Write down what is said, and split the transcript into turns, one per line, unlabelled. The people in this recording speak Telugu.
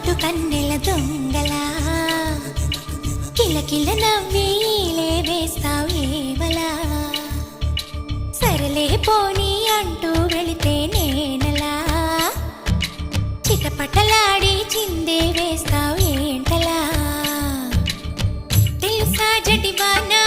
కాటు కన్నెల దొంగలా కిలకిల నవ్వీలే వేస్తావేవలా సరలే పోనీ అంటూ వెళితే నేనలా చిటపటలాడి చిందే వేస్తావేంటలా తెలుసా జడివానా